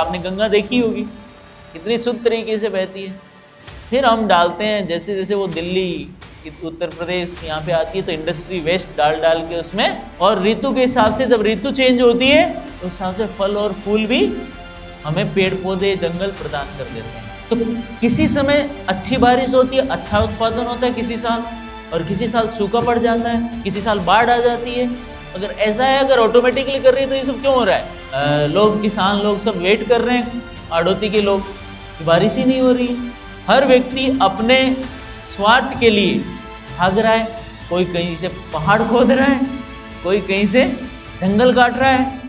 आपने गंगा देखी होगी, कितनी शुद्ध तरीके से बहती है। फिर हम डालते हैं, जैसे जैसे वो दिल्ली, उत्तर प्रदेश यहाँ पे आती है तो इंडस्ट्री वेस्ट डाल डाल के उसमें, और ऋतु के हिसाब से जब ऋतु चेंज होती है तो उस हिसाब से फल और फूल भी हमें पेड़ पौधे जंगल प्रदान कर देते हैं। तो किसी समय अच्छी बारिश होती है, अच्छा उत्पादन होता है किसी साल, और किसी साल सूखा पड़ जाता है, किसी साल बाढ़ आ जाती है। अगर ऐसा है, अगर ऑटोमेटिकली कर रही है तो ये सब क्यों हो रहा है? लोग, किसान लोग सब वेट कर रहे हैं, आड़ोती के लोग, बारिश ही नहीं हो रही है। हर व्यक्ति अपने स्वार्थ के लिए भाग रहा है, कोई कहीं से पहाड़ खोद रहा है, कोई कहीं से जंगल काट रहा है।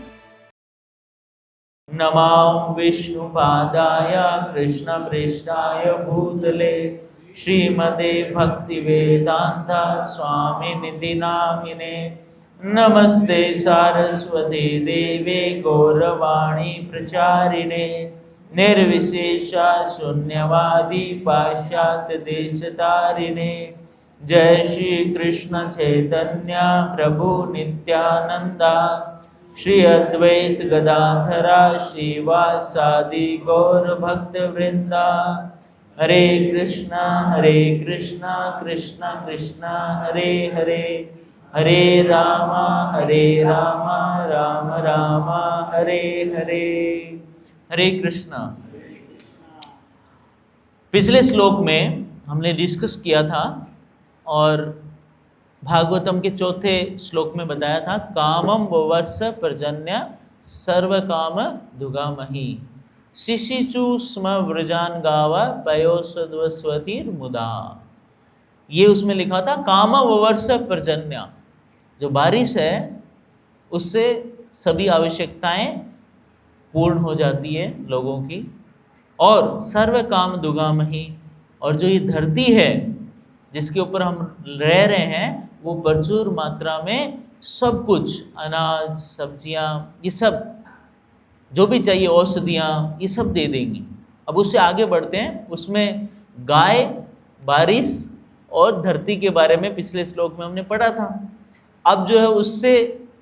नमां विष्णुपादाय कृष्णप्रेष्ठाय भूतले श्रीमते भक्तिवेदांत स्वामिनिधि नामिने। नमस्ते सारस्वते देवे गौरवाणी प्रचारिणे निर्विशेषा शून्यवादी पाश्चात्य देशतारिणे। जय श्री कृष्ण चैतन्य प्रभु नित्यानंदा श्री अद्वैत गदाधरा श्रीवासादि गौर भक्त वृंदा। हरे कृष्णा कृष्ण कृष्ण हरे हरे, हरे राम राम राम हरे हरे। हरे कृष्णा। पिछले श्लोक में हमने डिस्कस किया था और भागवतम के चौथे श्लोक में बताया था, कामम ववर्ष पर्जन्य सर्व काम दुगामहि शिशिचु स्म व्रजान गावा पयोसद्वस्वतीर मुदा। ये उसमें लिखा था काम ववर्ष पर्जन्य, जो बारिश है उससे सभी आवश्यकताएं पूर्ण हो जाती है लोगों की, और सर्व काम दुगामहि, और जो ये धरती है जिसके ऊपर हम रह रहे हैं वो प्रचुर मात्रा में सब कुछ, अनाज, सब्जियां, ये सब जो भी चाहिए, औषधियाँ, ये सब दे देंगी। अब उससे आगे बढ़ते हैं, उसमें गाय, बारिश और धरती के बारे में पिछले श्लोक में हमने पढ़ा था। अब जो है उससे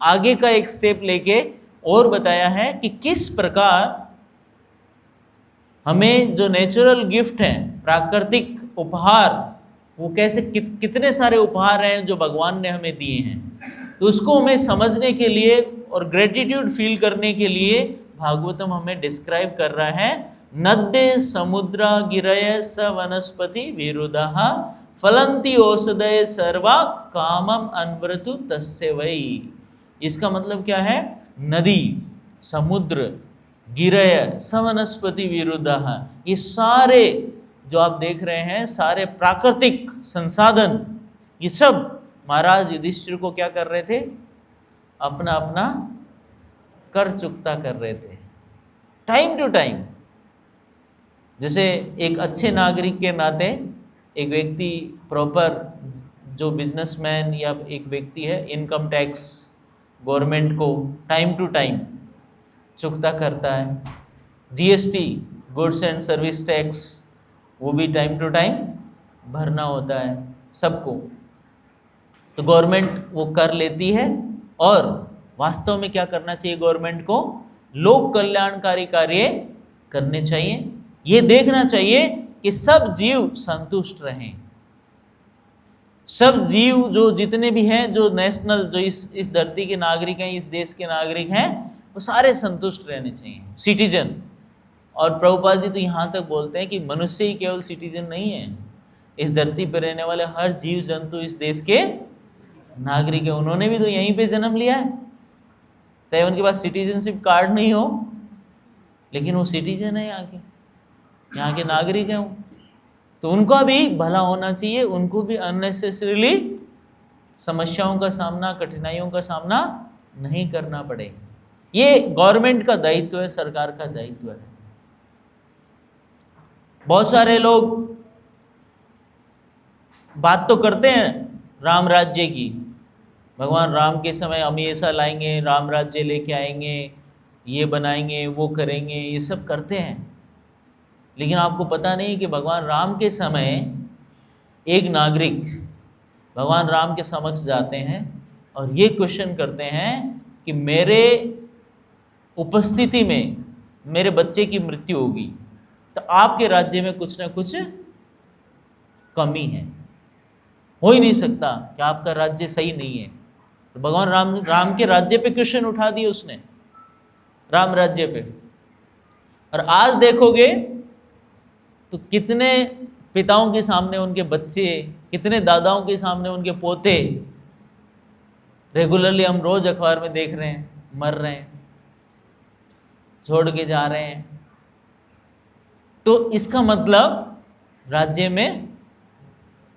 आगे का एक स्टेप लेके और बताया है कि किस प्रकार हमें जो नेचुरल गिफ्ट हैं, प्राकृतिक उपहार, वो कैसे कितने सारे उपहार हैं जो भगवान ने हमें दिए हैं। तो उसको हमें समझने के लिए और ग्रेटिट्यूड फील करने के लिए भागवतम हमें डिस्क्राइब कर रहा है। नद्ये समुद्रा गिरय स वनस्पति विरुदः फलंति औषधय सर्वा कामम अनवरतु तस्य वै। इसका मतलब क्या है? नदी, समुद्र, गिरय स वनस्पति विरुदः, ये सारे जो आप देख रहे हैं, सारे प्राकृतिक संसाधन, ये सब महाराज युधिष्ठिर को क्या कर रहे थे? अपना अपना कर चुकता कर रहे थे, टाइम टू टाइम। जैसे एक अच्छे नागरिक के नाते एक व्यक्ति प्रॉपर, जो बिजनेसमैन या एक व्यक्ति है, इनकम टैक्स गवर्नमेंट को टाइम टू टाइम चुकता करता है। GST, goods and service tax, वो भी टाइम टू टाइम भरना होता है सबको। तो गवर्नमेंट वो कर लेती है, और वास्तव में क्या करना चाहिए गवर्नमेंट को? लोक कल्याणकारी कार्य करने चाहिए। ये देखना चाहिए कि सब जीव संतुष्ट रहें। सब जीव जो जितने भी हैं, जो नेशनल, जो इस धरती के नागरिक हैं, इस देश के नागरिक हैं, वो सारे संतुष्ट रहने चाहिए, सिटीजन। और प्रभुपाद जी तो यहाँ तक बोलते हैं कि मनुष्य ही केवल सिटीजन नहीं है, इस धरती पर रहने वाले हर जीव जंतु इस देश के नागरिक है। उन्होंने भी तो यहीं पे जन्म लिया है, चाहे उनके पास सिटीजनशिप कार्ड नहीं हो, लेकिन वो सिटीजन है, यहाँ के नागरिक हैं। तो उनका भी भला होना चाहिए, उनको भी अननेसेसरीली समस्याओं का सामना, कठिनाइयों का सामना नहीं करना पड़े। ये गवर्नमेंट का दायित्व है, सरकार का दायित्व है। बहुत सारे लोग बात तो करते हैं राम राज्य की, भगवान राम के समय हम ऐसा लाएंगे, राम राज्य लेके आएंगे, ये बनाएंगे, वो करेंगे, ये सब करते हैं। लेकिन आपको पता नहीं कि भगवान राम के समय एक नागरिक भगवान राम के समक्ष जाते हैं और ये क्वेश्चन करते हैं कि मेरे उपस्थिति में मेरे बच्चे की मृत्यु होगी, तो आपके राज्य में कुछ ना कुछ कमी है। हो ही नहीं सकता कि आपका राज्य सही नहीं है। तो भगवान राम के राज्य पे क्वेश्चन उठा दिए उसने, राम राज्य पे। और आज देखोगे तो कितने पिताओं के सामने उनके बच्चे, कितने दादाओं के सामने उनके पोते, रेगुलरली हम रोज अखबार में देख रहे हैं, मर रहे हैं, छोड़ के जा रहे हैं। तो इसका मतलब राज्य में,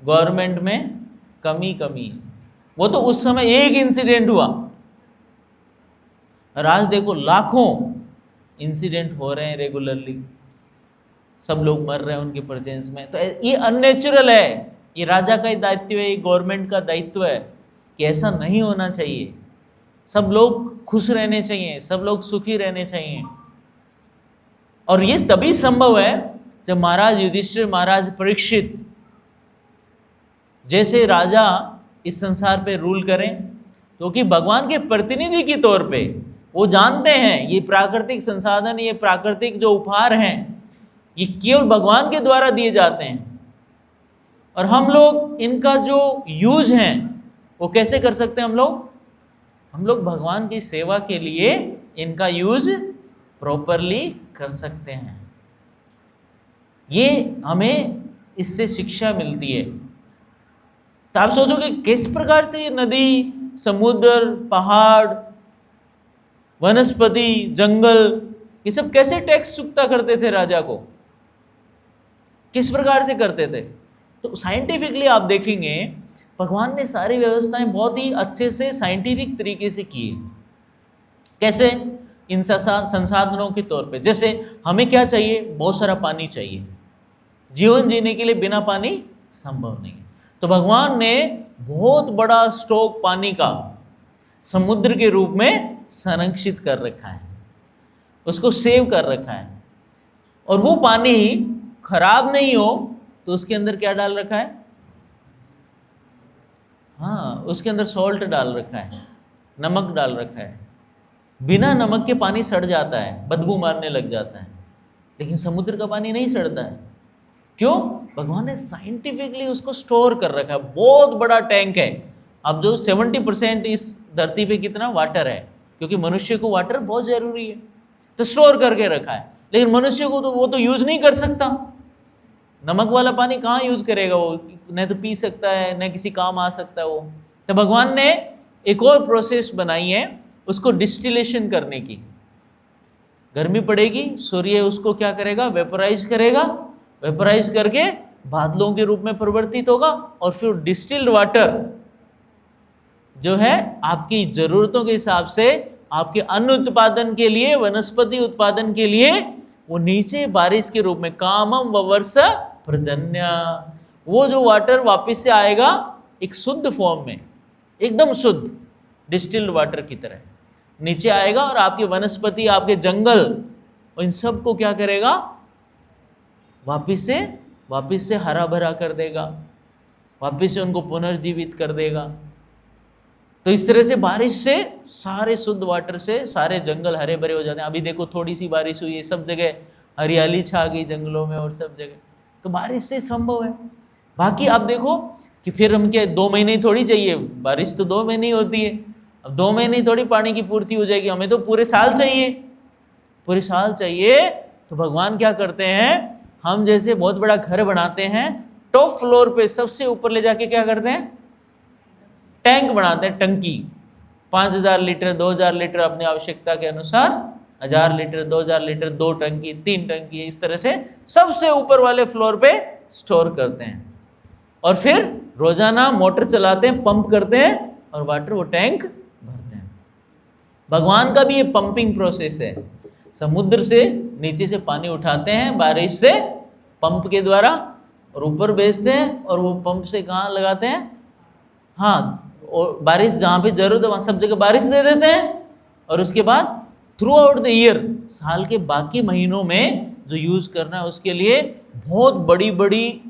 गवर्नमेंट में कमी है। वो तो उस समय एक इंसिडेंट हुआ, और आज देखो लाखों इंसिडेंट हो रहे हैं रेगुलरली, सब लोग मर रहे हैं उनके प्रेजेंस में। तो ये अननेचुरल है, ये राजा का ही दायित्व है, ये गवर्नमेंट का दायित्व है कि ऐसा नहीं होना चाहिए। सब लोग खुश रहने चाहिए, सब लोग सुखी रहने चाहिए। और ये तभी संभव है जब महाराज युधिष्ठिर, महाराज परीक्षित जैसे राजा इस संसार पे रूल करें, क्योंकि भगवान के प्रतिनिधि के तौर पे वो जानते हैं ये प्राकृतिक संसाधन, ये प्राकृतिक जो उपहार हैं, ये केवल भगवान के द्वारा दिए जाते हैं। और हम लोग इनका जो यूज है वो कैसे कर सकते हैं? हम लोग भगवान की सेवा के लिए इनका यूज प्रॉपरली कर सकते हैं। ये हमें इससे शिक्षा मिलती है। तो आप सोचोगे किस प्रकार से ये नदी, समुद्र, पहाड़, वनस्पति, जंगल, ये सब कैसे टैक्स चुकता करते थे राजा को? किस प्रकार से करते थे? तो साइंटिफिकली आप देखेंगे भगवान ने सारी व्यवस्थाएं बहुत ही अच्छे से साइंटिफिक तरीके से की। कैसे? इन संसाधनों के तौर पे, जैसे हमें क्या चाहिए? बहुत सारा पानी चाहिए, जीवन जीने के लिए बिना पानी संभव नहीं है। तो भगवान ने बहुत बड़ा स्टॉक पानी का समुद्र के रूप में संरक्षित कर रखा है, उसको सेव कर रखा है। और वो पानी खराब नहीं हो तो उसके अंदर क्या डाल रखा है? हाँ, उसके अंदर सॉल्ट डाल रखा है, नमक डाल रखा है। बिना नमक के पानी सड़ जाता है, बदबू मारने लग जाता है, लेकिन समुद्र का पानी नहीं सड़ता है। क्यों? भगवान ने साइंटिफिकली उसको स्टोर कर रखा है। बहुत बड़ा टैंक है। अब जो 70% इस धरती पे कितना वाटर है, क्योंकि मनुष्य को वाटर बहुत जरूरी है, तो स्टोर करके रखा है। लेकिन मनुष्य को तो वो तो यूज नहीं कर सकता। नमक वाला पानी कहाँ यूज करेगा वो? न तो पी सकता है, न किसी काम आ सकता है वो। तो भगवान ने एक और प्रोसेस बनाई है उसको डिस्टिलेशन करने की। गर्मी पड़ेगी, सूर्य उसको क्या करेगा? वेपोराइज करेगा, वेपोराइज करके बादलों के रूप में परिवर्तित होगा, और फिर डिस्टिल्ड वाटर जो है आपकी जरूरतों के हिसाब से, आपके अन्न उत्पादन के लिए, वनस्पति उत्पादन के लिए, वो नीचे बारिश के रूप में कामम ववर्ष पर्जन्य, वो जो वाटर वापस से आएगा एक शुद्ध फॉर्म में, एकदम शुद्ध डिस्टिल्ड वाटर की तरह नीचे आएगा, और आपकी वनस्पति, आपके जंगल, इन सब को क्या करेगा? वापस से हरा भरा कर देगा, वापस से उनको पुनर्जीवित कर देगा। तो इस तरह से बारिश से सारे शुद्ध वाटर से सारे जंगल हरे भरे हो जाते हैं। अभी देखो थोड़ी सी बारिश हुई है, सब जगह हरियाली छा गई जंगलों में और सब जगह। तो बारिश से संभव है। बाकी आप देखो कि फिर हम क्या 2 महीने ही थोड़ी चाहिए, बारिश तो 2 महीने ही होती है। अब 2 महीने ही थोड़ी पानी की पूर्ति हो जाएगी, हमें तो पूरे साल चाहिए, पूरे साल चाहिए। तो भगवान क्या करते हैं? हम जैसे बहुत बड़ा घर बनाते हैं, टॉप फ्लोर पे सबसे ऊपर ले जाके क्या करते हैं? टैंक बनाते हैं, टंकी। 5000 लीटर, 2000 लीटर, अपनी आवश्यकता के अनुसार 1000 लीटर, 2000 लीटर, 2 टंकी, 3 टंकी, इस तरह से सबसे ऊपर वाले फ्लोर पे स्टोर करते हैं। और फिर रोजाना मोटर चलाते हैं, पंप करते हैं, और वाटर वो टैंक भरते हैं। भगवान का भी ये पंपिंग प्रोसेस है। समुद्र से नीचे से पानी उठाते हैं बारिश से पंप के द्वारा, और ऊपर भेजते हैं, और वो पंप से कहाँ लगाते हैं? हाँ, और बारिश जहाँ पे जरूरत है वहाँ सब जगह बारिश दे देते हैं। और उसके बाद थ्रू आउट द ईयर, साल के बाकी महीनों में जो यूज़ करना है उसके लिए बहुत बड़ी बड़ी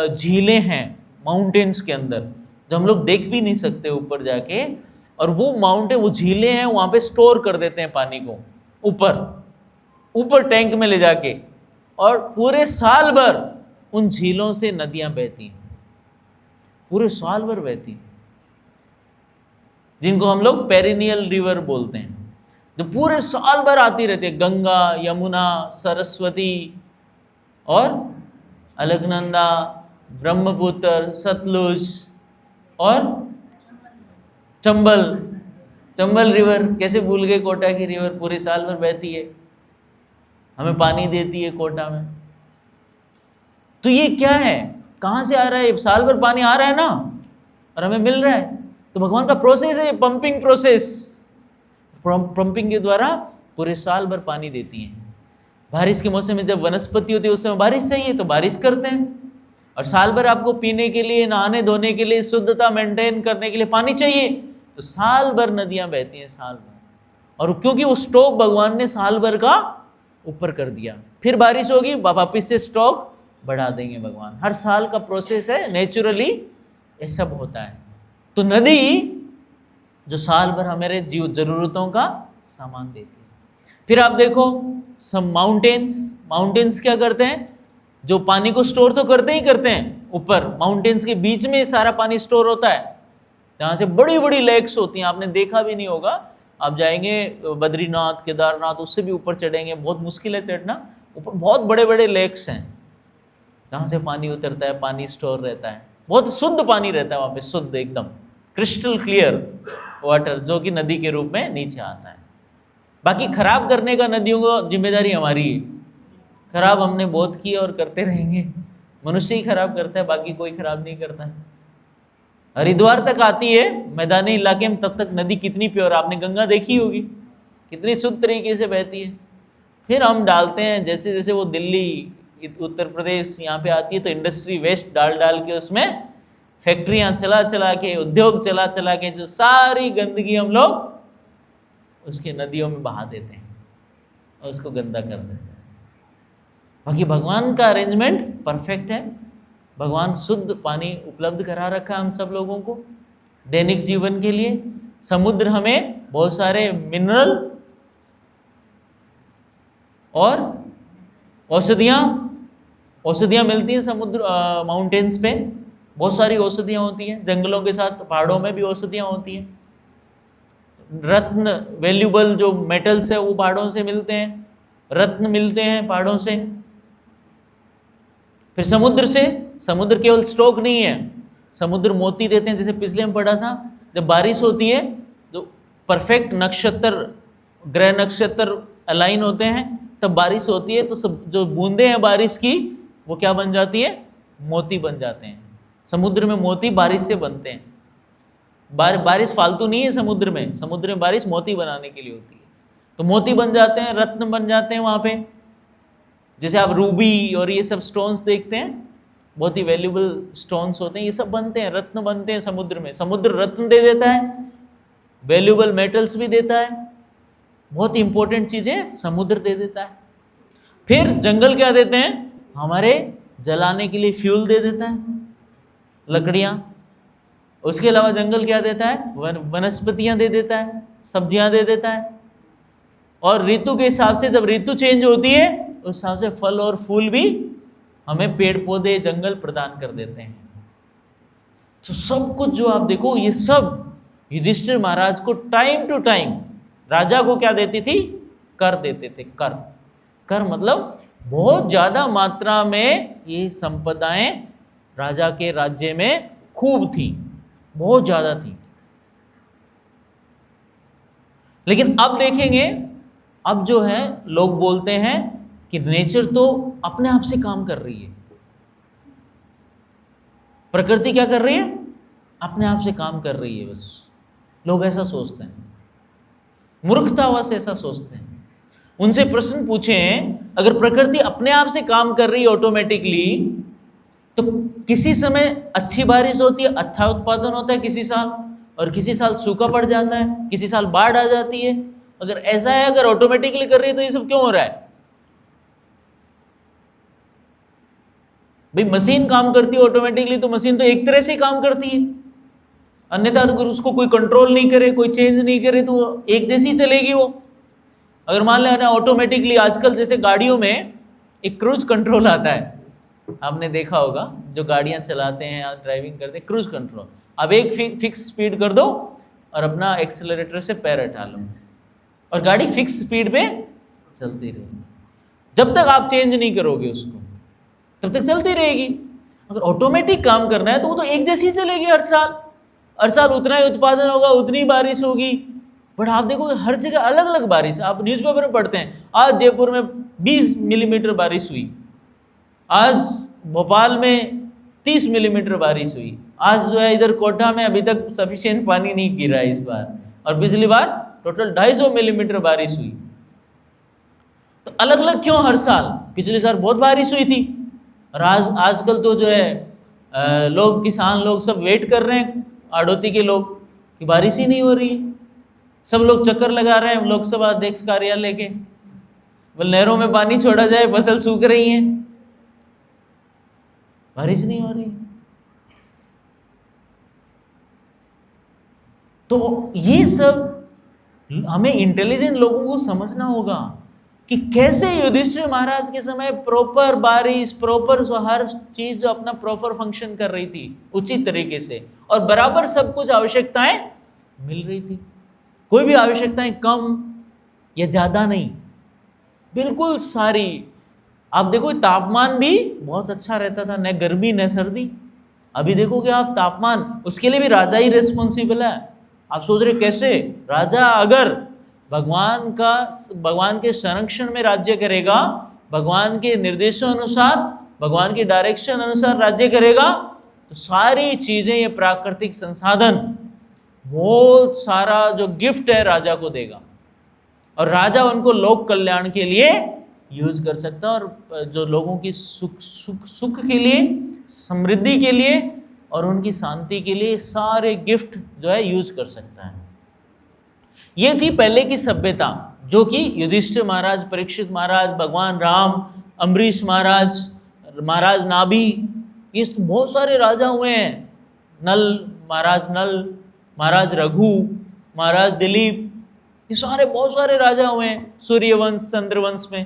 झीलें हैं माउंटेन्स के अंदर, जो हम लोग देख भी नहीं सकते ऊपर जाके। और वो माउंटेन, वो झीलें हैं, वहाँ पे स्टोर कर देते हैं पानी को। ऊपर टैंक में ले जाके, और पूरे साल भर उन झीलों से नदियां बहती हैं, पूरे साल भर बहती हैं, जिनको हम लोग पेरिनियल रिवर बोलते हैं, जो पूरे साल भर आती रहती है। गंगा, यमुना, सरस्वती और अलकनंदा, ब्रह्मपुत्र, सतलुज और चंबल रिवर, कैसे भूल गए, कोटा की रिवर पूरे साल भर बहती है, हमें पानी देती है कोटा में। तो ये क्या है, कहाँ से आ रहा है? साल भर पानी आ रहा है ना, और हमें मिल रहा है। तो भगवान का प्रोसेस है, पंपिंग प्रोसेस, पंपिंग के द्वारा पूरे साल भर पानी देती है। बारिश के मौसम में जब वनस्पति होती है उस समय बारिश चाहिए तो बारिश करते हैं, और साल भर आपको पीने के लिए, नहाने धोने के लिए, शुद्धता मेंटेन करने के लिए पानी चाहिए, तो साल भर नदियां बहती हैं, साल भर। और क्योंकि वो स्टॉक भगवान ने साल भर का ऊपर कर दिया, फिर बारिश होगी, वापिस से स्टॉक बढ़ा देंगे भगवान। हर साल का प्रोसेस है, नेचुरली ये सब होता है। तो नदी जो साल भर हमारे जीव जरूरतों का सामान देती है। फिर आप देखो सब माउंटेन्स क्या करते हैं, जो पानी को स्टोर तो करते ही करते हैं, ऊपर माउंटेन्स के बीच में सारा पानी स्टोर होता है, जहाँ से बड़ी बड़ी लेक्स होती हैं। आपने देखा भी नहीं होगा, आप जाएंगे बद्रीनाथ, केदारनाथ, उससे भी ऊपर चढ़ेंगे, बहुत मुश्किल है चढ़ना, ऊपर बहुत बड़े बड़े लेक्स हैं जहाँ से पानी उतरता है, पानी स्टोर रहता है, बहुत शुद्ध पानी रहता है वहाँ पे, शुद्ध एकदम क्रिस्टल क्लियर वाटर, जो कि नदी के रूप में नीचे आता है। बाकी खराब करने का नदियों को जिम्मेदारी हमारी है, खराब हमने बहुत की और करते रहेंगे। मनुष्य ही खराब करता है, बाकी कोई खराब नहीं करता है। हरिद्वार तक आती है मैदानी इलाके में, तब तक नदी कितनी प्योर, आपने गंगा देखी होगी कितनी शुद्ध तरीके से बहती है। फिर हम डालते हैं, जैसे जैसे वो दिल्ली, उत्तर प्रदेश यहाँ पे आती है, तो इंडस्ट्री वेस्ट डाल के उसमें फैक्ट्रियाँ चला के, उद्योग चला के, जो सारी गंदगी हम लोग उसकी नदियों में बहा देते हैं और उसको गंदा कर देते हैं। बाकी भगवान का अरेंजमेंट परफेक्ट है, भगवान शुद्ध पानी उपलब्ध करा रखा है हम सब लोगों को दैनिक जीवन के लिए। समुद्र हमें बहुत सारे मिनरल और औषधियाँ मिलती हैं समुद्र, माउंटेन्स पे बहुत सारी औषधियाँ होती हैं, जंगलों के साथ पहाड़ों में भी औषधियाँ होती हैं। रत्न, वैल्यूबल जो मेटल्स है वो पहाड़ों से मिलते हैं, रत्न मिलते हैं पहाड़ों से। फिर समुद्र केवल स्टॉक नहीं है, समुद्र मोती देते हैं, जैसे पिछले में पढ़ा था, जब बारिश होती है तो परफेक्ट नक्षत्र, ग्रह नक्षत्र अलाइन होते हैं, तब बारिश होती है, तो सब जो बूंदे हैं बारिश की वो क्या बन जाती है, मोती बन जाते हैं। समुद्र में मोती बारिश से बनते हैं, बारिश फालतू नहीं है समुद्र में बारिश मोती बनाने के लिए होती है, तो मोती बन जाते हैं, रत्न बन जाते हैं वहाँ पे। जैसे आप रूबी और ये सब स्टोन्स देखते हैं, बहुत ही वैल्यूबल स्टोन्स होते हैं, ये सब बनते हैं, रत्न बनते हैं समुद्र में। समुद्र रत्न दे देता है, वैल्यूबल मेटल्स भी देता है, बहुत ही इंपॉर्टेंट चीज़ें समुद्र दे देता है। फिर जंगल क्या देते हैं, हमारे जलाने के लिए फ्यूल दे देता है, लकड़ियाँ। उसके अलावा जंगल क्या देता है, वनस्पतियाँ दे देता है, सब्जियाँ दे देता है। और ऋतु के हिसाब से, जब ऋतु चेंज होती है उस हिसाब से फल और फूल भी हमें पेड़ पौधे, जंगल प्रदान कर देते हैं। तो सब कुछ जो आप देखो, ये सब युधिष्ठिर महाराज को टाइम टू टाइम, राजा को क्या देती थी, कर देते थे। कर मतलब बहुत ज़्यादा मात्रा में ये संपदाएं राजा के राज्य में खूब थी, बहुत ज़्यादा थी। लेकिन अब देखेंगे, अब जो है लोग बोलते हैं कि नेचर तो अपने आप से काम कर रही है, प्रकृति क्या कर रही है, अपने आप से काम कर रही है। बस लोग ऐसा सोचते हैं, मूर्खतावश ऐसा सोचते हैं। उनसे प्रश्न पूछें, अगर प्रकृति अपने आप से काम कर रही है ऑटोमेटिकली, तो किसी समय अच्छी बारिश होती है, अच्छा उत्पादन होता है किसी साल, और किसी साल सूखा पड़ जाता है, किसी साल बाढ़ आ जाती है। अगर ऐसा है, अगर ऑटोमेटिकली कर रही है, तो ये सब क्यों हो रहा है? भाई मशीन काम करती है ऑटोमेटिकली, तो मशीन तो एक तरह से काम करती है, अन्यथा अगर उसको कोई कंट्रोल नहीं करे, कोई चेंज नहीं करे, तो वो एक जैसी चलेगी वो। अगर मान लेना ऑटोमेटिकली, आजकल जैसे गाड़ियों में एक क्रूज कंट्रोल आता है, आपने देखा होगा, जो गाड़ियां चलाते हैं या ड्राइविंग करते हैं, क्रूज कंट्रोल। अब एक फिक्स स्पीड कर दो और अपना एक्सेलरेटर से पैर हटा लो और गाड़ी फिक्स स्पीड पे चलती रहेगी। जब तक आप चेंज नहीं करोगे उसको तब तक चलती रहेगी। अगर ऑटोमेटिक काम करना है तो वो तो एक जैसी चलेगी हर साल उतना ही उत्पादन होगा, उतनी बारिश होगी। बट आप देखोगे हर जगह अलग अलग बारिश। आप न्यूज़पेपर में पढ़ते हैं, आज जयपुर में 20 मिलीमीटर बारिश हुई, आज भोपाल में 30 मिलीमीटर बारिश हुई, आज जो है इधर कोटा में अभी तक सफिशिएंट पानी नहीं गिरा इस बार, और पिछली बार टोटल 250 मिलीमीटर बारिश हुई। तो अलग अलग क्यों हर साल? पिछले साल बहुत बारिश हुई थी, और आजकल तो जो है लोग, किसान लोग सब वेट कर रहे हैं, आड़ोती के लोग, कि बारिश ही नहीं हो रही है। सब लोग चक्कर लगा रहे हैं लोकसभा अध्यक्ष कार्यालय के, बोल नहरों में पानी छोड़ा जाए, फसल सूख रही है, बारिश नहीं हो रही। तो ये सब हमें इंटेलिजेंट लोगों को समझना होगा कि कैसे युधिष्ठिर महाराज के समय प्रॉपर बारिश, प्रॉपर हर चीज जो अपना प्रॉपर फंक्शन कर रही थी उचित तरीके से, और बराबर सब कुछ आवश्यकताएं मिल रही थी। कोई भी आवश्यकताएं कम या ज्यादा नहीं, बिल्कुल सारी। आप देखो तापमान भी बहुत अच्छा रहता था, न गर्मी न सर्दी। अभी देखोगे आप तापमान, उसके लिए भी राजा ही रिस्पॉन्सिबल है। आप सोच रहे कैसे? राजा अगर भगवान के संरक्षण में राज्य करेगा, भगवान के निर्देशों अनुसार, भगवान के डायरेक्शन अनुसार राज्य करेगा, तो सारी चीजें, ये प्राकृतिक संसाधन, बहुत सारा जो गिफ्ट है राजा को देगा, और राजा उनको लोक कल्याण के लिए यूज कर सकता है, और जो लोगों की सुख के लिए, समृद्धि के लिए और उनकी शांति के लिए सारे गिफ्ट जो है यूज कर सकता है। ये थी पहले की सभ्यता, जो कि युधिष्ठिर महाराज, परीक्षित महाराज, भगवान राम, अम्बरीश महाराज, महाराज नाभि, ये बहुत सारे राजा हुए हैं। नल, महाराज रघु, महाराज दिलीप, ये सारे बहुत सारे राजा हुए हैं सूर्यवंश, चंद्रवंश में,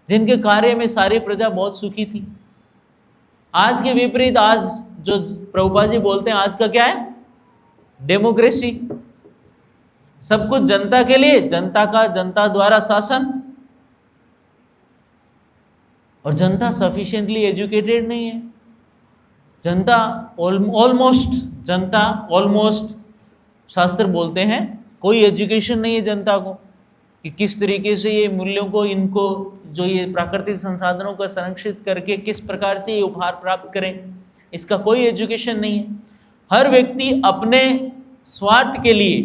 जिनके कार्य में सारी प्रजा बहुत सुखी थी। आज के विपरीत, आज जो प्रभुपाद जी बोलते हैं, आज का क्या है? डेमोक्रेसी। सब कुछ जनता के लिए, जनता का जनता द्वारा शासन, और जनता सफिशिएंटली एजुकेटेड नहीं है। जनता ऑलमोस्ट शास्त्र बोलते हैं कोई एजुकेशन नहीं है जनता को, कि किस तरीके से ये मूल्यों को, इनको जो ये प्राकृतिक संसाधनों का संरक्षित करके किस प्रकार से ये उपहार प्राप्त करें, इसका कोई एजुकेशन नहीं है। हर व्यक्ति अपने स्वार्थ के लिए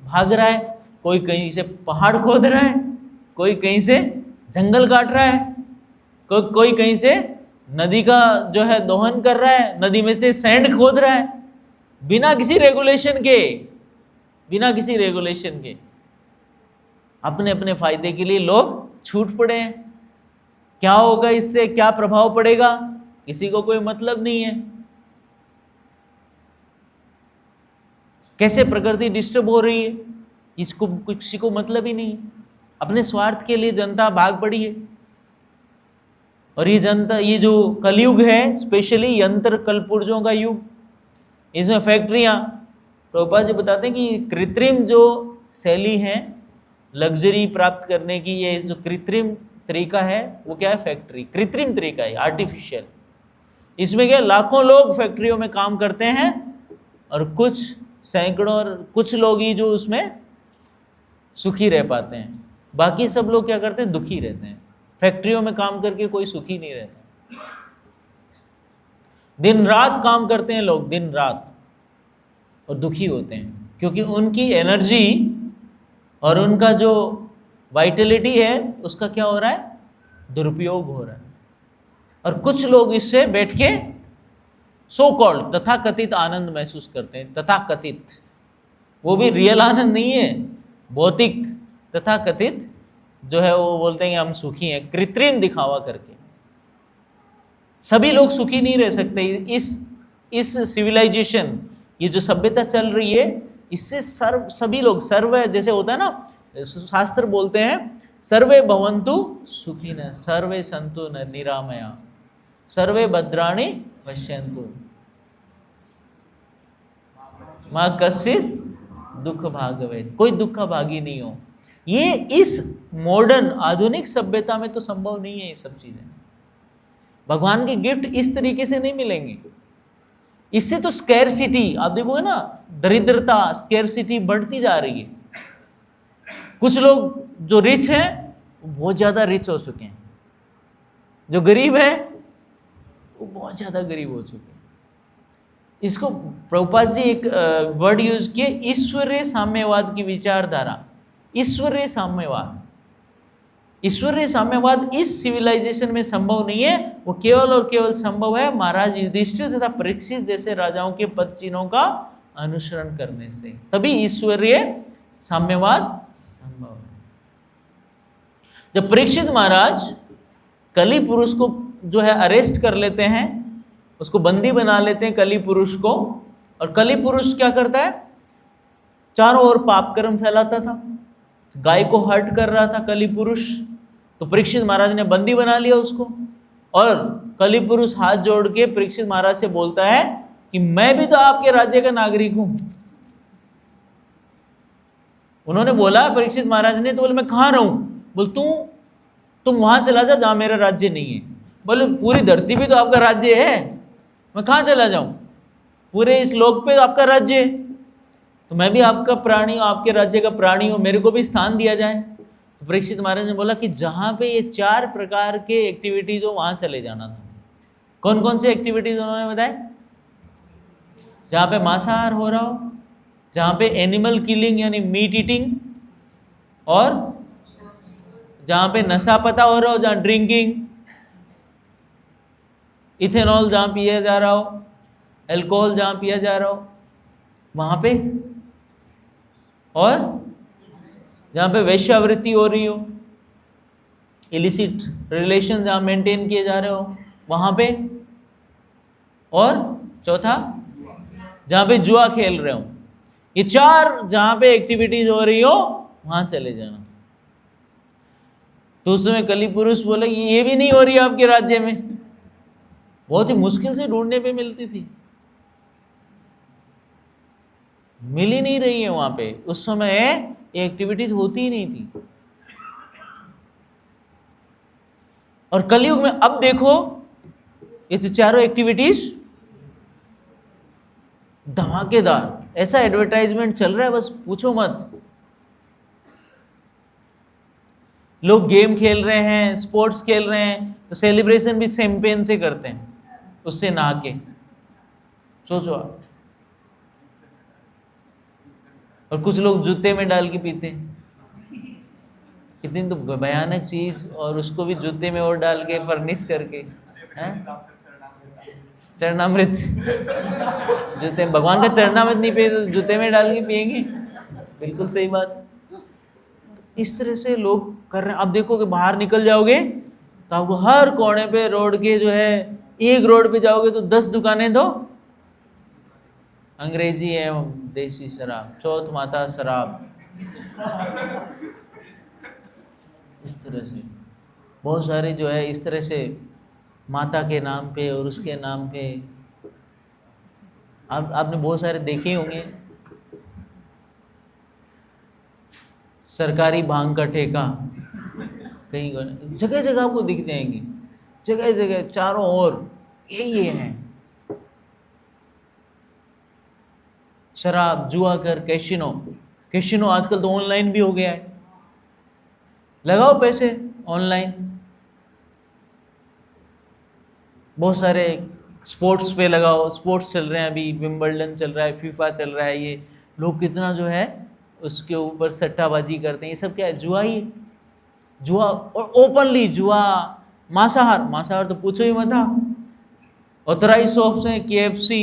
भाग रहा है। कोई कहीं से पहाड़ खोद रहा है, कोई कहीं से जंगल काट रहा है, कोई कहीं से नदी का जो है दोहन कर रहा है, नदी में से सैंड खोद रहा है, बिना किसी रेगुलेशन के अपने अपने फायदे के लिए लोग छूट पड़े हैं। क्या होगा इससे, क्या प्रभाव पड़ेगा, किसी को कोई मतलब नहीं है। कैसे प्रकृति डिस्टर्ब हो रही है, इसको किसी को मतलब ही नहीं। अपने स्वार्थ के लिए जनता भाग पड़ी है। और ये जनता, ये जो कलयुग है, स्पेशली यंत्र कलपुर्जों का युग, इसमें फैक्ट्रियां, प्रभुपाद जी बताते हैं कि कृत्रिम जो शैली है लग्जरी प्राप्त करने की, ये जो कृत्रिम तरीका है वो क्या है? फैक्ट्री। कृत्रिम तरीका है, आर्टिफिशियल। इसमें क्या, लाखों लोग फैक्ट्रियों में काम करते हैं, और कुछ सैकड़ों और कुछ लोग ही जो उसमें सुखी रह पाते हैं। बाकी सब लोग क्या करते हैं? दुखी रहते हैं। फैक्ट्रियों में काम करके कोई सुखी नहीं रहता। दिन रात काम करते हैं लोग, दिन रात, और दुखी होते हैं, क्योंकि उनकी एनर्जी और उनका जो वाइटलिटी है उसका क्या हो रहा है? दुरुपयोग हो रहा है। और कुछ लोग इससे बैठ के सो कॉल्ड तथाकथित आनंद महसूस करते हैं। तथाकथित, वो भी रियल आनंद नहीं है, भौतिक तथाकथित जो है वो बोलते हैं कि हम सुखी हैं, कृत्रिम दिखावा करके। सभी लोग सुखी नहीं रह सकते। इस सिविलाइजेशन, ये जो सभ्यता चल रही है, इससे सभी लोग, सर्व जैसे होता है ना, शास्त्र बोलते हैं सर्वे भवन्तु सुखिनः, सर्वे सन्तु निरामया, सर्वे भद्राणि पश्यन्तु, मां कश्चित् दुख भाग भवेत्, कोई दुख भागी नहीं हो। ये इस मॉडर्न आधुनिक सभ्यता में तो संभव नहीं है। ये सब चीजें भगवान के गिफ्ट इस तरीके से नहीं मिलेंगे। इससे तो स्कैरसिटी, आप देखोगे ना, दरिद्रता, स्कैरसिटी बढ़ती जा रही है। कुछ लोग जो रिच हैं वो बहुत ज्यादा रिच हो चुके हैं, जो गरीब है वो बहुत ज्यादा गरीब हो चुके हैं। इसको प्रभुपाद जी एक वर्ड यूज किए, ईश्वरीय साम्यवाद की विचारधारा। ईश्वरीय साम्यवाद, ईश्वरीय साम्यवाद इस सिविलाइजेशन में संभव नहीं है। वो केवल और केवल संभव है महाराज युधिष्ठिर तथा परीक्षित जैसे राजाओं के पद चिन्हों का अनुसरण करने से, तभी ईश्वरीय साम्यवाद संभव है। जब परीक्षित महाराज कली पुरुष को जो है अरेस्ट कर लेते हैं, उसको बंदी बना लेते हैं कली पुरुष को, और कली पुरुष क्या करता है, चारों ओर पाप कर्म फैलाता था, गाय को हर्ट कर रहा था कली पुरुष। तो परीक्षित महाराज ने बंदी बना लिया उसको, और कली पुरुष हाथ जोड़ के परीक्षित महाराज से बोलता है कि मैं भी तो आपके राज्य का नागरिक हूं। उन्होंने बोला, परीक्षित महाराज ने, तो बोले मैं कहाँ रहूं? बोल तुम वहां चला जा जहां मेरा राज्य नहीं है। बोले पूरी धरती पे तो आपका राज्य है, मैं कहाँ चला जाऊं? पूरे इस लोक पे तो आपका राज्य है, तो मैं भी आपका प्राणी हूं, आपके राज्य का प्राणी हूं, मेरे को भी स्थान दिया जाए। तो परीक्षित महाराज ने बोला कि जहां पे ये 4 प्रकार के एक्टिविटीज हो वहां चले जाना था। कौन कौन से एक्टिविटीज उन्होंने बताए? जहां पे मांसाहार हो रहा हो, जहां पे एनिमल किलिंग यानी मीट ईटिंग, और जहां पे नशा पता हो रहा हो, जहां ड्रिंकिंग, इथेनॉल जहां पिया जा रहा हो, अल्कोहल जहां पिया जा रहा हो वहां पे, और जहां पे वेश्यावृत्ति हो रही हो, इलिसिट रिलेशन जहां मेंटेन किए जा रहे हो वहां पे, और चौथा जहां पे जुआ खेल रहे हो। ये 4 जहां पे एक्टिविटीज हो रही हो वहां चले जाना। तो उस समय कली पुरुष बोले ये भी नहीं हो रही है आपके राज्य में। बहुत ही मुश्किल से ढूंढने पे मिलती थी, मिल ही नहीं रही है वहां पे। उस समय ये एक्टिविटीज होती ही नहीं थी। और कलयुग में अब देखो, ये तो चारों एक्टिविटीज धमाकेदार, ऐसा एडवर्टाइजमेंट चल रहा है बस पूछो मत। लोग गेम खेल रहे हैं, स्पोर्ट्स खेल रहे हैं, तो सेलिब्रेशन भी शैंपेन से करते हैं, उससे नहा के। सोचो आप। और कुछ लोग जूते में डाल के पीते हैं, कितनी तो भयानक चीज, और उसको भी जूते में और डाल के फर्निश करके, चरणामृत जूते, भगवान का चरणामृत नहीं पिए तो जूते में डाल के पिएंगे। बिल्कुल सही बात। इस तरह से लोग कर रहे हैं। अब देखो कि बाहर निकल जाओगे तो आपको हर कोने पे रोड के जो है, एक रोड पे जाओगे तो 10 दुकानें दो अंग्रेजी एवं देसी शराब, चौथ माता शराब। इस तरह से बहुत सारे जो है, इस तरह से माता के नाम पे और उसके नाम पे आपने बहुत सारे देखे होंगे। सरकारी भांग का ठेका कहीं जगह जगह आपको दिख जाएंगे, जगह जगह चारों ओर यही है। शराब, जुआ कर, कैसीनो आजकल तो ऑनलाइन भी हो गया है। लगाओ पैसे ऑनलाइन। बहुत सारे स्पोर्ट्स पे लगाओ, स्पोर्ट्स चल रहे हैं अभी, विंबलडन चल रहा है, फीफा चल रहा है, ये लोग कितना जो है उसके ऊपर सट्टाबाजी करते हैं। ये सब क्या है? जुआ ही है। जुआ, और ओपनली जुआ। मांसाहार तो पूछो ही मत। ऑथराइज शॉप्स हैं, KFC,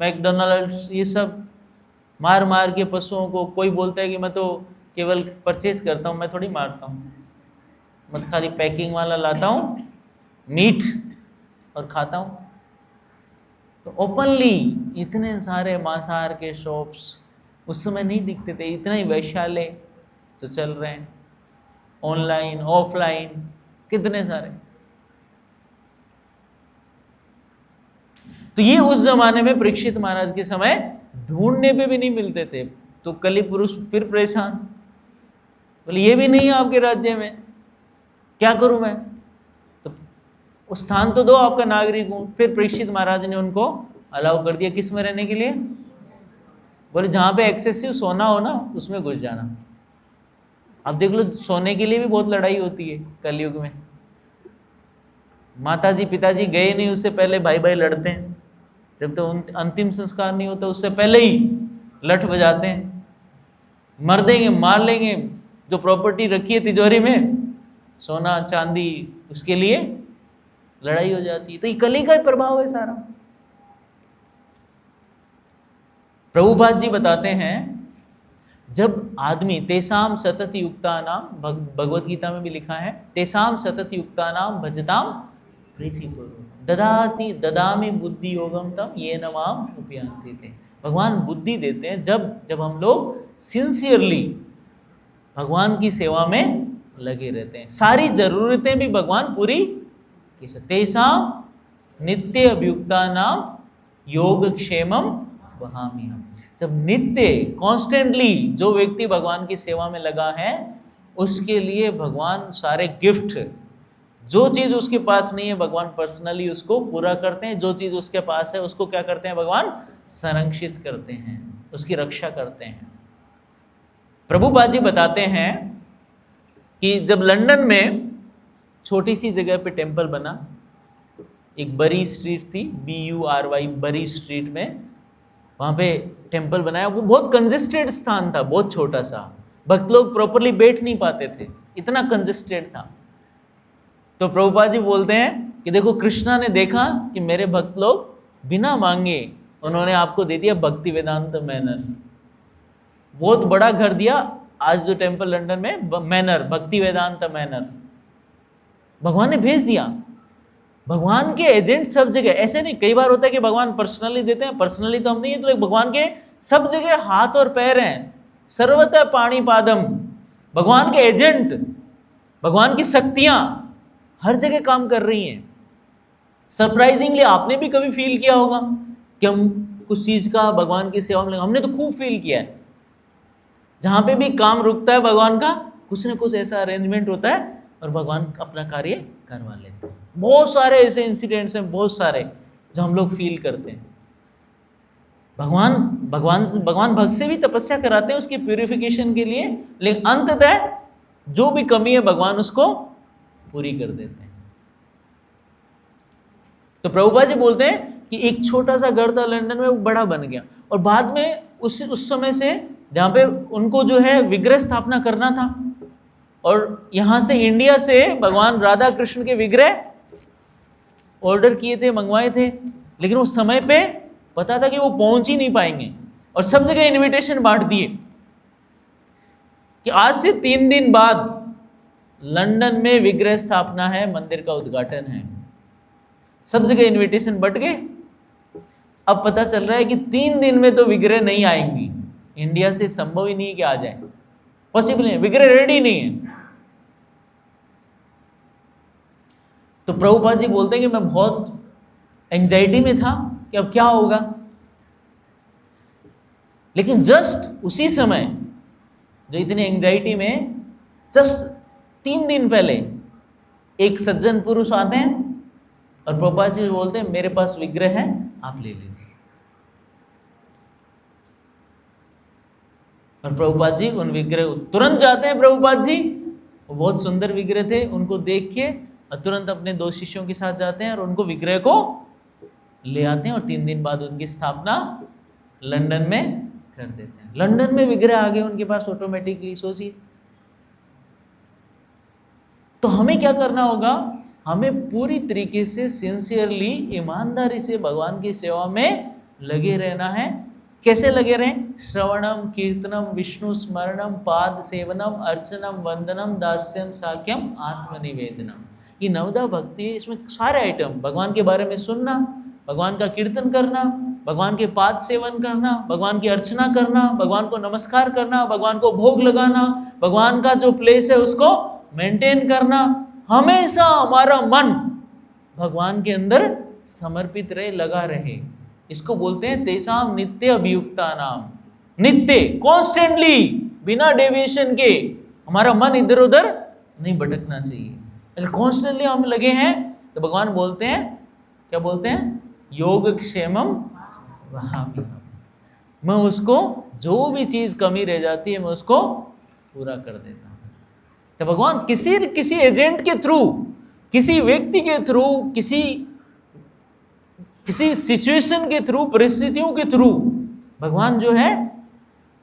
मैकडोनल्ड्स, ये सब मार मार के पशुओं को। कोई बोलता है कि मैं तो केवल परचेज करता हूँ, मैं थोड़ी मारता हूँ, मैं खाली पैकिंग वाला लाता हूँ मीट और खाता हूँ। तो ओपनली इतने सारे मांसाहार के शॉप्स उस समय नहीं दिखते थे, इतना ही वैश्यालय जो चल रहे हैं। ऑनलाइन ऑफलाइन, कितने सारे। तो ये उस जमाने में परीक्षित महाराज के समय ढूंढने पे भी नहीं मिलते थे। तो कली पुरुष फिर परेशान, बोले ये भी नहीं है आपके राज्य में, क्या करूं मैं, तो स्थान तो दो, आपका नागरिक हूं। फिर परीक्षित महाराज ने उनको अलाउ कर दिया किस में रहने के लिए, बोले जहां पे एक्सेसिव सोना हो ना उसमें घुस जाना। अब देख लो सोने के लिए भी बहुत लड़ाई होती है कलयुग में। माताजी पिताजी गए नहीं उससे पहले भाई भाई लड़ते हैं, जब तो अंतिम संस्कार नहीं होता उससे पहले ही लठ बजाते हैं, मर देंगे मार लेंगे। जो प्रॉपर्टी रखी है तिजोरी में सोना चांदी, उसके लिए लड़ाई हो जाती है। तो ये कली का प्रभाव है सारा। प्रभुपाद जी बताते हैं जब आदमी तेसाम सतत युक्ता नाम, भगवत गीता में भी लिखा है, तेसाम सतत युक्ता नाम भजताम प्रीतिपूर्वक ददाति ददामि बुद्धि योगम तम ये नमाम उपयांति थे। भगवान बुद्धि देते हैं जब हम लोग सिंसियरली भगवान की सेवा में लगे रहते हैं। सारी जरूरतें भी भगवान पूरी की सकते। तेसाम नित्य अभियुक्ता नाम योग क्षेमम वहामि हम। जब नित्य कॉन्स्टेंटली जो व्यक्ति भगवान की सेवा में लगा है उसके लिए भगवान सारे गिफ्ट, जो चीज उसके पास नहीं है भगवान पर्सनली उसको पूरा करते हैं, जो चीज उसके पास है उसको क्या करते हैं भगवान संरक्षित करते हैं, उसकी रक्षा करते हैं। प्रभुपाद जी बताते हैं कि जब लंदन में छोटी सी जगह पे टेम्पल बना, एक बरी स्ट्रीट थी, BURY बरी स्ट्रीट में, वहाँ पे टेम्पल बनाया। वो बहुत कंजेस्टेड स्थान था, बहुत छोटा सा, भक्त लोग प्रॉपरली बैठ नहीं पाते थे, इतना कंजेस्टेड था। तो प्रभुपाद जी बोलते हैं कि देखो कृष्णा ने देखा कि मेरे भक्त लोग बिना मांगे उन्होंने आपको दे दिया भक्ति वेदांत मैनर, बहुत बड़ा घर दिया। आज जो टेम्पल लंदन में मैनर, भक्ति वेदांत मैनर, भगवान ने भेज दिया। भगवान के एजेंट सब जगह, ऐसे नहीं, कई बार होता है कि भगवान पर्सनली देते हैं, पर्सनली तो हम नहीं है, तो भगवान के सब जगह हाथ और पैर हैं, सर्वतः पाणी पादम, भगवान के एजेंट, भगवान की शक्तियां हर जगह काम कर रही हैं। सरप्राइजिंगली आपने भी कभी फील किया होगा कि हम कुछ चीज का भगवान की सेवा में, हमने तो खूब फील किया है। जहां पे भी काम रुकता है भगवान का, कुछ ना कुछ ऐसा अरेंजमेंट होता है और भगवान अपना कार्य करवा लेते हैं। बहुत सारे ऐसे इंसिडेंट्स हैं, बहुत सारे जो हम लोग फील करते हैं। भगवान भक्त से भी तपस्या कराते हैं उसकी प्यूरिफिकेशन के लिए, लेकिन अंततः जो भी कमी है भगवान उसको पूरी कर देते हैं। तो प्रभुपाद जी बोलते हैं कि एक छोटा सा घर था लंदन में, वो बड़ा बन गया, और बाद में उस समय से जहाँ पे उनको जो है विग्रह स्थापना करना था, और यहाँ से इंडिया से भगवान राधा कृष्ण के विग्रह ऑर्डर किए थे, मंगवाए थे, लेकिन उस समय पे पता था कि वो पहुंच ही नहीं पाएंगे, और सब जगह इनविटेशन बांट दिए कि आज से 3 दिन बाद लंदन में विग्रह स्थापना है, मंदिर का उद्घाटन है। सब जगह इनविटेशन बट गए। अब पता चल रहा है कि 3 दिन में तो विग्रह नहीं आएंगी, इंडिया से संभव ही नहीं है कि आ जाए, पॉसिबल नहीं, विग्रह रेडी नहीं है। तो प्रभुपाद जी बोलते हैं कि मैं बहुत एंजाइटी में था कि अब क्या होगा, लेकिन जस्ट उसी समय जो इतनी एंजाइटी में जस्ट 3 दिन पहले एक सज्जन पुरुष आते हैं और प्रभुपाद जी बोलते हैं मेरे पास विग्रह है, आप ले लीजिए। और प्रभुपाद जी उन विग्रह तुरंत जाते हैं। प्रभुपाद जी वो बहुत सुंदर विग्रह थे, उनको देख के और तुरंत अपने 2 शिष्यों के साथ जाते हैं और उनको विग्रह को ले आते हैं, और 3 दिन बाद उनकी स्थापना लंदन में कर देते हैं। लंदन में विग्रह आ गए उनके पास ऑटोमेटिकली। सोचिए, तो हमें क्या करना होगा, हमें पूरी तरीके से सिंसियरली, ईमानदारी से भगवान की सेवा में लगे रहना है। कैसे लगे रहें? श्रवणम कीर्तनम विष्णु स्मरणम पाद सेवनम अर्चनम वंदनम दास्यम साक्यम आत्मनिवेदनम। ये 9 भक्ति है, इसमें सारे आइटम, भगवान के बारे में सुनना, भगवान का कीर्तन करना, भगवान के पाद सेवन करना, भगवान की अर्चना करना, भगवान को नमस्कार करना, भगवान को भोग लगाना, भगवान का जो प्लेस है उसको मेंटेन करना, हमेशा हमारा मन भगवान के अंदर समर्पित रहे, लगा रहे। इसको बोलते हैं तेसाम नित्य अभियुक्ता नाम। नित्य, कॉन्स्टेंटली, बिना डेविएशन के हमारा मन इधर उधर नहीं भटकना चाहिए। अगर कॉन्स्टेंटली हम लगे हैं तो भगवान बोलते हैं, क्या बोलते हैं? योगक्षेमम वहामि। मैं उसको जो भी चीज कमी रह जाती है मैं उसको पूरा कर देता हूं। तो भगवान किसी एजेंट के थ्रू, किसी व्यक्ति के थ्रू, किसी सिचुएशन के थ्रू, परिस्थितियों के थ्रू भगवान जो है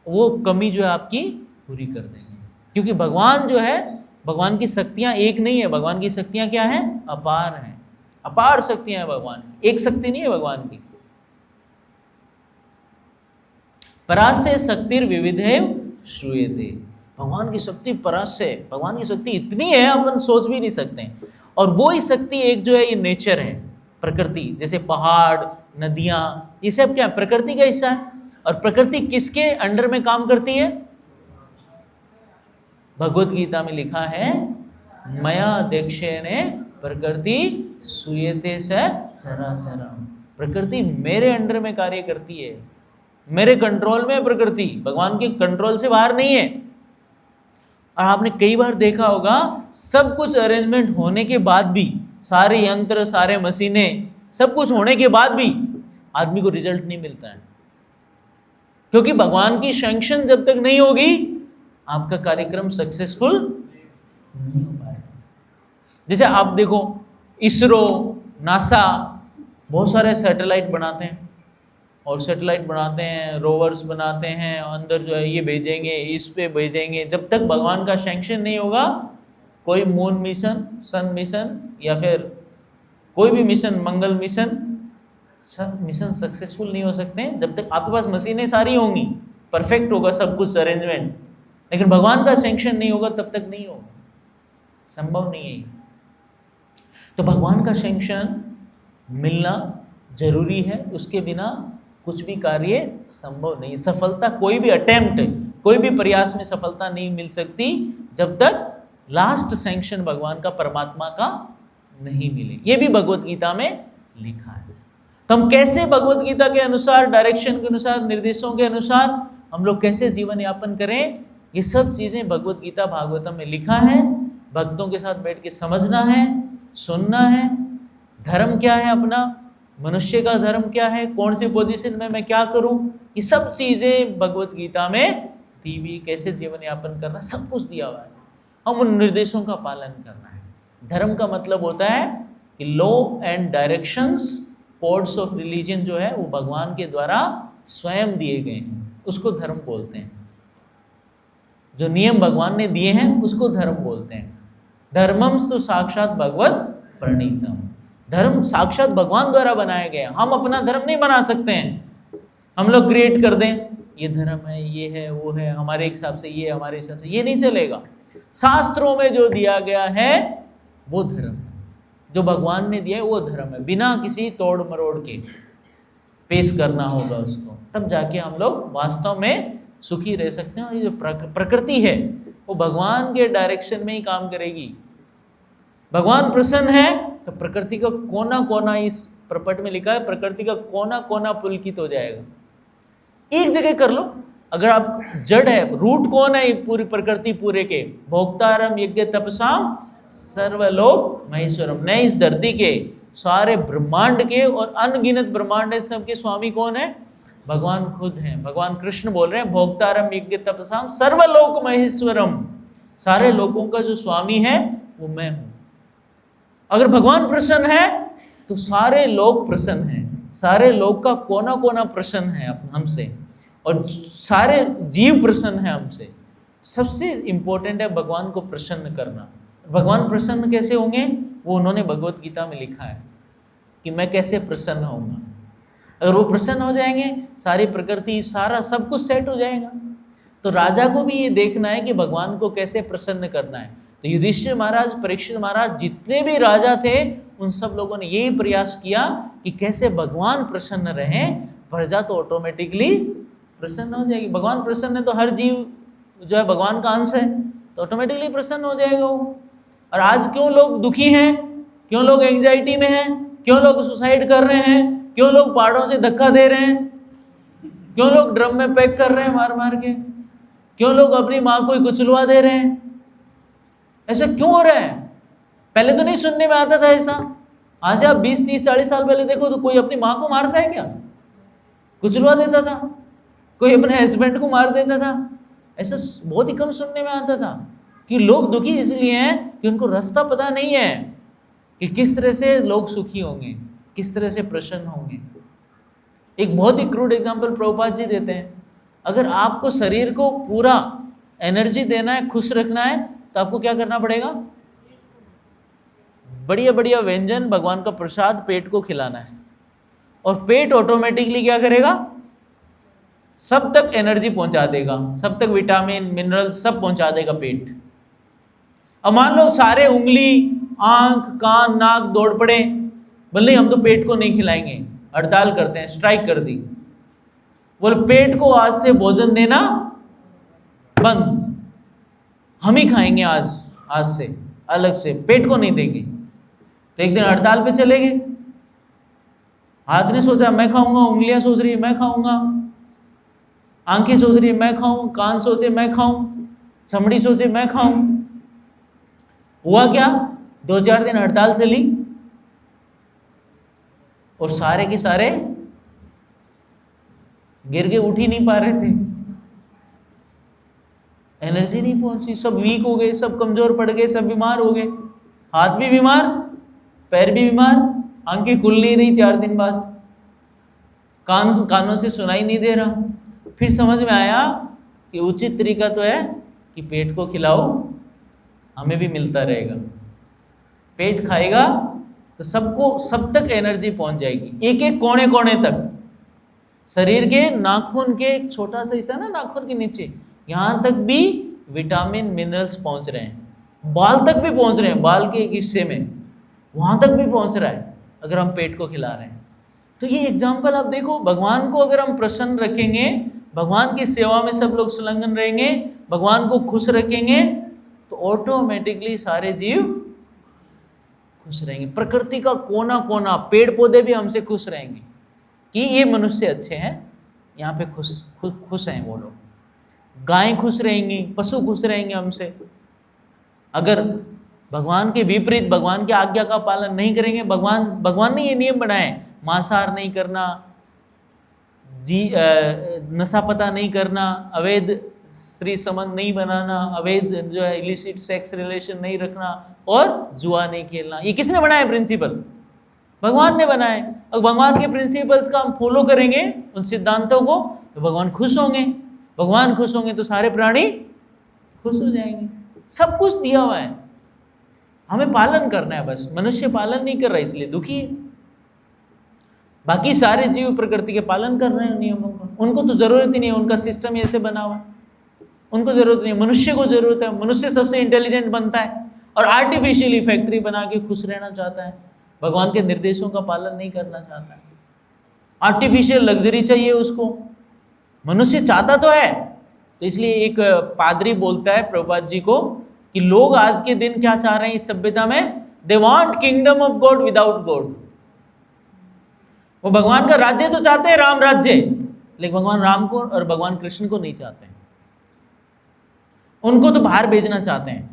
वो कमी जो है आपकी पूरी कर देंगे। क्योंकि भगवान जो है, भगवान की शक्तियां एक नहीं है, भगवान की शक्तियां क्या है? अपार हैं। अपार शक्तियां हैं भगवान, एक शक्ति नहीं है भगवान की। परास्य शक्तिर विविधेव श्रूयते। भगवान की शक्ति परास्य है, भगवान की शक्ति इतनी है अपन सोच भी नहीं सकते। और वो ही शक्ति एक जो है ये नेचर है, प्रकृति, जैसे पहाड़, नदियां, ये सब क्या है? प्रकृति का हिस्सा है। और प्रकृति किसके अंडर में काम करती है? भगवत गीता में लिखा है, मया अध्यक्षेने प्रकृति सूयते स चराचरम। प्रकृति मेरे अंडर में कार्य करती है, मेरे कंट्रोल में है प्रकृति, भगवान के कंट्रोल से बाहर नहीं है। और आपने कई बार देखा होगा, सब कुछ अरेंजमेंट होने के बाद भी, सारे यंत्र, सारे मशीनें, सब कुछ होने के बाद भी आदमी को रिजल्ट नहीं मिलता है। क्योंकि भगवान की सैंक्शन जब तक नहीं होगी आपका कार्यक्रम सक्सेसफुल नहीं हो पाएगा। जैसे आप देखो, इसरो, नासा बहुत सारे सैटेलाइट बनाते हैं, और सैटेलाइट बनाते हैं, रोवर्स बनाते हैं, अंदर जो है ये भेजेंगे, इस पे भेजेंगे। जब तक भगवान का सैंक्शन नहीं होगा कोई मून मिशन, सन मिशन, या फिर कोई भी मिशन, मंगल मिशन, सब मिशन सक्सेसफुल नहीं हो सकते हैं जब तक आपके पास मशीनें सारी होंगी, परफेक्ट होगा सब कुछ अरेंजमेंट, लेकिन भगवान का सैंक्शन नहीं होगा तब तक नहीं होगा, संभव नहीं है। तो भगवान का सैंक्शन मिलना जरूरी है, उसके बिना कुछ भी कार्य संभव नहीं। सफलता, कोई भी अटेम्प्ट, कोई भी प्रयास में सफलता नहीं मिल सकती जब तक लास्ट सैंक्शन भगवान का, परमात्मा का नहीं मिले। ये भी भगवत गीता में लिखा है। तो हम कैसे भगवत गीता के अनुसार, डायरेक्शन के अनुसार, निर्देशों के अनुसार हम लोग कैसे जीवन यापन करें, ये सब चीजें भगवत गीता भागवतम में लिखा है। भक्तों के साथ बैठ के समझना है, सुनना है। धर्म क्या है अपना, मनुष्य का धर्म क्या है, कौन सी पोजीशन में मैं क्या करूं, ये सब चीजें भगवत गीता में दी हुई। कैसे जीवन यापन करना, सब कुछ दिया हुआ है। हम उन निर्देशों का पालन करना है। धर्म का मतलब होता है कि law and directions, codes of religion जो है वो भगवान के द्वारा स्वयं दिए गए हैं, उसको धर्म बोलते हैं। जो नियम भगवान ने दिए हैं उसको धर्म बोलते हैं। धर्मम तो साक्षात भगवत प्रणीतम। धर्म साक्षात भगवान द्वारा बनाया गया, हम अपना धर्म नहीं बना सकते हैं। हम लोग क्रिएट कर दें, ये धर्म है, ये है, वो है, हमारे हिसाब से ये, हमारे हिसाब से ये नहीं चलेगा। शास्त्रों में जो दिया गया है वो धर्म है, जो भगवान ने दिया है वो धर्म है। बिना किसी तोड़ मरोड़ के पेश करना होगा उसको, तब जाके हम लोग वास्तव में सुखी रह सकते हैं। और ये जो प्रकृति है वो भगवान के डायरेक्शन में ही काम करेगी। भगवान प्रसन्न है तो प्रकृति का कोना कोना, इस प्रपट में लिखा है, प्रकृति का कोना कोना पुलकित हो जाएगा। एक जगह कर लो, अगर आप जड़ है, रूट कौन है पूरी प्रकृति पूरे के, भोक्तारम यज्ञ तपसाम सर्वलोक महेश्वरम। न इस धरती के, सारे ब्रह्मांड के और अनगिनत ब्रह्मांड है, सबके स्वामी कौन है? भगवान खुद हैं। भगवान कृष्ण बोल रहे हैं, भोक्तारम यज्ञ तपसाम सर्वलोक महेश्वरम। सारे लोगों का जो स्वामी है वो मैं हूं। अगर भगवान प्रसन्न है तो सारे लोग प्रसन्न हैं, सारे लोग का कोना कोना प्रसन्न है हमसे, और सारे जीव प्रसन्न है हमसे। सबसे इंपॉर्टेंट है भगवान को प्रसन्न करना। भगवान प्रसन्न कैसे होंगे, वो उन्होंने भगवत गीता में लिखा है कि मैं कैसे प्रसन्न होऊंगा। अगर वो प्रसन्न हो जाएंगे, सारी प्रकृति, सारा सब कुछ सेट हो जाएगा। तो राजा को भी ये देखना है कि भगवान को कैसे प्रसन्न करना है। तो युधिष्ठिर महाराज, परीक्षित महाराज, जितने भी राजा थे उन सब लोगों ने यही प्रयास किया कि कैसे भगवान प्रसन्न रहें, प्रजा तो ऑटोमेटिकली प्रसन्न हो जाएगी। भगवान प्रसन्न है तो हर जीव जो है भगवान का अंश है, तो ऑटोमेटिकली प्रसन्न हो जाएगा वो। और आज क्यों लोग दुखी हैं, क्यों लोग एंजाइटी में हैं, क्यों लोग सुसाइड कर रहे हैं, क्यों लोग पहाड़ों से धक्का दे रहे हैं, क्यों लोग ड्रम में पैक कर रहे हैं मार मार के, क्यों लोग अपनी माँ को ही कुचलवा दे रहे हैं? ऐसा क्यों हो रहा है? पहले तो नहीं सुनने में आता था ऐसा। आज से आप 20, 30, 40 साल पहले देखो तो कोई अपनी माँ को मारता है क्या? कुचलवा देता था, कोई अपने हस्बैंड को मार देता था। ऐसा बहुत ही कम सुनने में आता था। कि लोग दुखी इसलिए हैं कि उनको रास्ता पता नहीं है कि किस तरह से लोग सुखी होंगे, किस तरह से प्रसन्न होंगे। एक बहुत ही क्रूड एग्जांपल प्रभुपाद जी देते हैं, अगर आपको शरीर को पूरा एनर्जी देना है, खुश रखना है, तो आपको क्या करना पड़ेगा? बढ़िया बढ़िया व्यंजन, भगवान का प्रसाद पेट को खिलाना है, और पेट ऑटोमेटिकली क्या करेगा? सब तक एनर्जी पहुंचा देगा, सब तक विटामिन मिनरल सब पहुंचा देगा पेट। अब मान लो सारे उंगली, आंख, कान, नाक दौड़ पड़े, बोले हम तो पेट को नहीं खिलाएंगे, हड़ताल करते हैं, स्ट्राइक कर दी, बोले पेट को आज से भोजन देना बंद, हम ही खाएंगे आज से अलग से, पेट को नहीं देंगे। तो एक दिन हड़ताल पे चले गए। हाथ ने सोचा मैं खाऊंगा, उंगलियां सोच रही है मैं खाऊंगा, आंखें सोच रही है मैं खाऊं, कान सोचे मैं खाऊं, चमड़ी सोचे मैं खाऊं। हुआ क्या? 2-4 दिन हड़ताल चली और सारे के सारे गिर के उठ ही नहीं पा रहे थे, एनर्जी नहीं पहुंची, सब वीक हो गए, सब कमजोर पड़ गए, सब बीमार हो गए, हाथ भी बीमार, पैर भी बीमार, आंखें खुल नहीं रही 4 दिन बाद, कानों से सुनाई नहीं दे रहा। फिर समझ में आया कि उचित तरीका तो है कि पेट को खिलाओ, हमें भी मिलता रहेगा। पेट खाएगा तो सबको, सब तक एनर्जी पहुंच जाएगी, एक एक कोने कोने तक, शरीर के नाखून के एक छोटा सा हिस्सा ना, नाखून के नीचे, यहाँ तक भी विटामिन मिनरल्स पहुंच रहे हैं, बाल तक भी पहुंच रहे हैं, बाल के एक हिस्से में वहाँ तक भी पहुंच रहा है अगर हम पेट को खिला रहे हैं। तो ये एग्जाम्पल आप देखो, भगवान को अगर हम प्रसन्न रखेंगे, भगवान की सेवा में सब लोग संलग्न रहेंगे, भगवान को खुश रखेंगे, तो ऑटोमेटिकली सारे जीव खुश रहेंगे। प्रकृति का कोना कोना, पेड़ पौधे भी हमसे खुश रहेंगे कि ये मनुष्य अच्छे हैं, यहाँ पे खुश हैं वो लोग। गायें खुश रहेंगी, पशु खुश रहेंगे हमसे। अगर भगवान के विपरीत, भगवान की आज्ञा का पालन नहीं करेंगे, भगवान ने ये नियम बनाए, मांसाहार नहीं करना, नशा पता नहीं करना, अवैध स्त्री संबंध नहीं बनाना, अवैध जो है इलिसिट सेक्स रिलेशन नहीं रखना, और जुआ नहीं खेलना। ये किसने बनाए प्रिंसिपल? भगवान ने बनाए। और भगवान के प्रिंसिपल्स का हम फॉलो करेंगे, उन सिद्धांतों को, तो भगवान खुश होंगे। भगवान खुश होंगे तो सारे प्राणी खुश हो जाएंगे। सब कुछ दिया हुआ है, हमें पालन करना है बस। मनुष्य पालन नहीं कर रहा इसलिए दुखी है। बाकी सारे जीव प्रकृति के पालन कर रहे हैं नियमों का, उनको तो जरूरत ही नहीं है, उनका सिस्टम ऐसे बना हुआ, उनको जरूरत नहीं है। मनुष्य को जरूरत है, मनुष्य सबसे इंटेलिजेंट बनता है और आर्टिफिशियली फैक्ट्री बना के खुश रहना चाहता है, भगवान के निर्देशों का पालन नहीं करना चाहता है, आर्टिफिशियल लग्जरी चाहिए उसको। मनुष्य चाहता तो है, तो इसलिए एक पादरी बोलता है प्रभुपाद जी को कि लोग आज के दिन क्या चाह रहे हैं इस सभ्यता में? They want kingdom of God without God. वो भगवान का राज्य तो चाहते हैं, राम राज्य, लेकिन भगवान राम को और भगवान कृष्ण को नहीं चाहते हैं। उनको तो बाहर भेजना चाहते हैं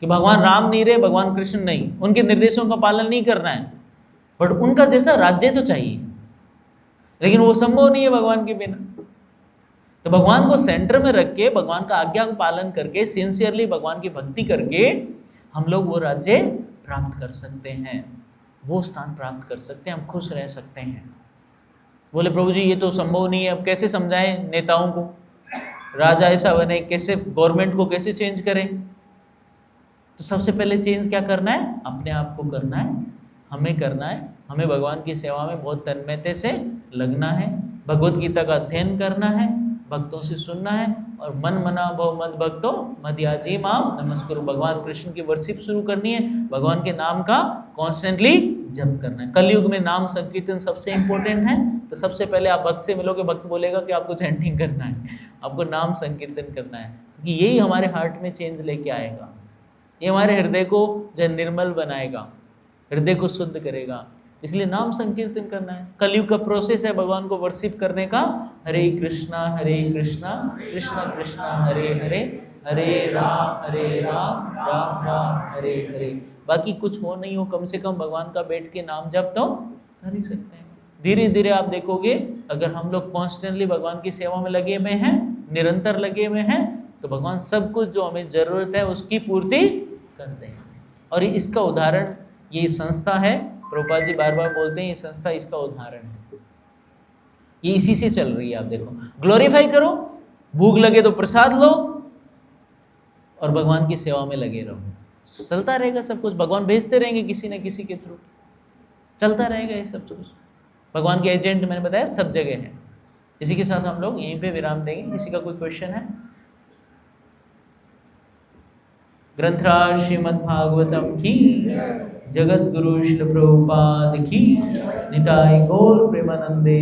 कि भगवान राम नहीं रहे, भगवान कृष्ण नहीं, उनके निर्देशों का पालन नहीं करना है, बट उनका जैसा राज्य तो चाहिए, लेकिन वो संभव नहीं है भगवान के बिना। तो भगवान को सेंटर में रख के, भगवान का आज्ञा का पालन करके, सिंसियरली भगवान की भक्ति करके हम लोग वो राज्य प्राप्त कर सकते हैं, वो स्थान प्राप्त कर सकते हैं, हम खुश रह सकते हैं। बोले प्रभु जी ये तो संभव नहीं है, अब कैसे समझाएं नेताओं को, राजा ऐसा बने, कैसे गवर्नमेंट को कैसे चेंज करें? तो सबसे पहले चेंज क्या करना है? अपने आप को करना है, हमें करना है। हमें भगवान की सेवा में बहुत तन्मयते से लगना है, भगवत गीता का अध्ययन करना है, भक्तों से सुनना है, और मन मना भव मद भक्तो मदयाजी माम नमस्कुरु, भगवान कृष्ण की वर्शिप शुरू करनी है, भगवान के नाम का कॉन्स्टेंटली जप करना है। कलयुग में नाम संकीर्तन सबसे इंपॉर्टेंट है। तो सबसे पहले आप भक्त से मिलोगे, भक्त बोलेगा कि आपको चैंटिंग करना है, आपको नाम संकीर्तन करना है। क्योंकि यही हमारे हार्ट में चेंज लेके आएगा, ये हमारे हृदय को जो है निर्मल बनाएगा, हृदय को शुद्ध करेगा। इसलिए नाम संकीर्तन करना है। कलयुग का प्रोसेस है भगवान को वर्शिप करने का। हरे कृष्णा कृष्णा कृष्णा हरे हरे, हरे राम राम राम हरे हरे। बाकी कुछ हो नहीं हो, कम से कम भगवान का बैठ के नाम जप तो कर ही सकते हैं। धीरे धीरे आप देखोगे अगर हम लोग कॉन्स्टेंटली भगवान की सेवा में लगे हुए हैं, निरंतर लगे हुए हैं, तो भगवान सब कुछ जो हमें जरूरत है उसकी पूर्ति करते हैं। और इसका उदाहरण ये संस्था है, प्रभुपाद जी बार बार बोलते हैं ये संस्था इसका उदाहरण है, ये इसी से चल रही है। आप देखो, ग्लोरीफाई करो, भूख लगे तो प्रसाद लो और भगवान की सेवा में लगे रहो, चलता रहेगा सब कुछ। भगवान भेजते रहेंगे किसी न किसी के थ्रू, चलता रहेगा ये सब कुछ। भगवान के एजेंट मैंने बताया सब जगह है। इसी के साथ हम लोग यहीं पे विराम देंगे। किसी का कोई क्वेश्चन है? ग्रंथराज श्रीमद् भागवतम की, जगत गुरु श्रील प्रभुपाद की, निताई गौर प्रेमानंदे।